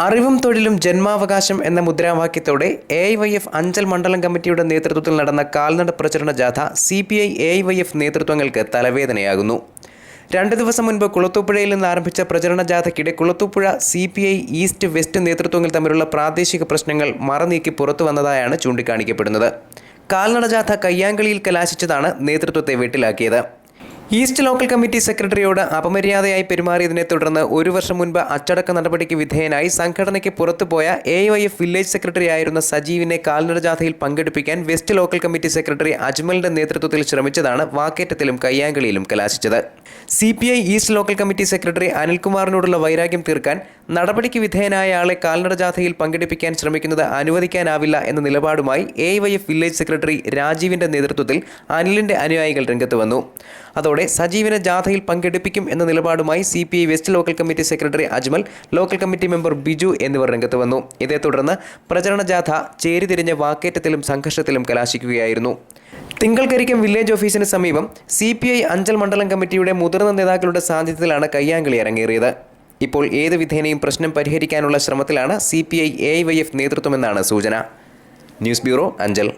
അറിവും തൊഴിലും ജന്മാവകാശം എന്ന മുദ്രാവാക്യത്തോടെ AIYF അഞ്ചൽ മണ്ഡലം കമ്മിറ്റിയുടെ നേതൃത്വത്തിൽ നടന്ന കാൽനട പ്രചരണ ജാഥ CPI AIYF നേതൃത്വങ്ങൾക്ക് തലവേദനയാകുന്നു. 2 ദിവസം മുൻപ് കുളത്തൂപ്പുഴയിൽ നിന്ന് ആരംഭിച്ച പ്രചരണ ജാഥയ്ക്കിടെ കുളത്തൂപ്പുഴ CPI ഈസ്റ്റ് വെസ്റ്റ് നേതൃത്വങ്ങൾ തമ്മിലുള്ള പ്രാദേശിക പ്രശ്നങ്ങൾ മറനീക്കി പുറത്തു വന്നതായാണ് ചൂണ്ടിക്കാണിക്കപ്പെടുന്നത്. കാൽനട ജാഥ കയ്യാങ്കളിയിൽ കലാശിച്ചതാണ് നേതൃത്വത്തെ വെട്ടിലാക്കിയത്. ഈസ്റ്റ് ലോക്കൽ കമ്മിറ്റി സെക്രട്ടറിയോട് അപമര്യാദയായി പെരുമാറിയതിനെ തുടർന്ന് 1 വർഷം മുൻപ് അച്ചടക്ക നടപടിക്ക് വിധേയനായി സംഘടനയ്ക്ക് പുറത്തുപോയ AIYF വില്ലേജ് സെക്രട്ടറി ആയിരുന്ന സജീവിനെ കാൽനട ജാഥയിൽ പങ്കെടുപ്പിക്കാൻ വെസ്റ്റ് ലോക്കൽ കമ്മിറ്റി സെക്രട്ടറി അജ്മലിന്റെ നേതൃത്വത്തിൽ ശ്രമിച്ചതാണ് വാക്കേറ്റത്തിലും കയ്യാങ്കളിയിലും കലാശിച്ചത്. CPI east local committee secretary അനിൽകുമാറിനോടുള്ള വൈരാഗ്യം തീർക്കാൻ നടപടിക്ക് വിധേയനായ ആളെ കാൽനട ജാഥയിൽ പങ്കെടുപ്പിക്കാൻ ശ്രമിക്കുന്നത് അനുവദിക്കാനാവില്ല എന്ന നിലപാടുമായി AIYF വില്ലേജ് സെക്രട്ടറി രാജീവിന്റെ നേതൃത്വത്തിൽ അനിലിന്റെ അനുയായികൾ രംഗത്ത് വന്നു. അതോടെ സജീവിനെ ജാഥയിൽ പങ്കെടുപ്പിക്കും എന്ന നിലപാടുമായി CPI west local committee secretary Ajmal, local committee member Biju എന്നിവർ രംഗത്ത് വന്നു. ഇതേ തുടർന്ന് പ്രചരണ ജാഥ ചേരിതിരിഞ്ഞ വാക്കേറ്റത്തിലും സംഘർഷത്തിലും കലാശിക്കുകയായിരുന്നു. തിങ്കൾക്കരിക്കം വില്ലേജ് ഓഫീസിന് സമീപം CPI അഞ്ചൽ മണ്ഡലം കമ്മിറ്റിയുടെ മുതിർന്ന നേതാക്കളുടെ സാന്നിധ്യത്തിലാണ് കയ്യാങ്കളി അരങ്ങേറിയത്. ഇപ്പോൾ ഏത് വിധേനയും പ്രശ്നം പരിഹരിക്കാനുള്ള ശ്രമത്തിലാണ് CPI AIYF നേതൃത്വമെന്നാണ് സൂചന. News bureau, Anchal.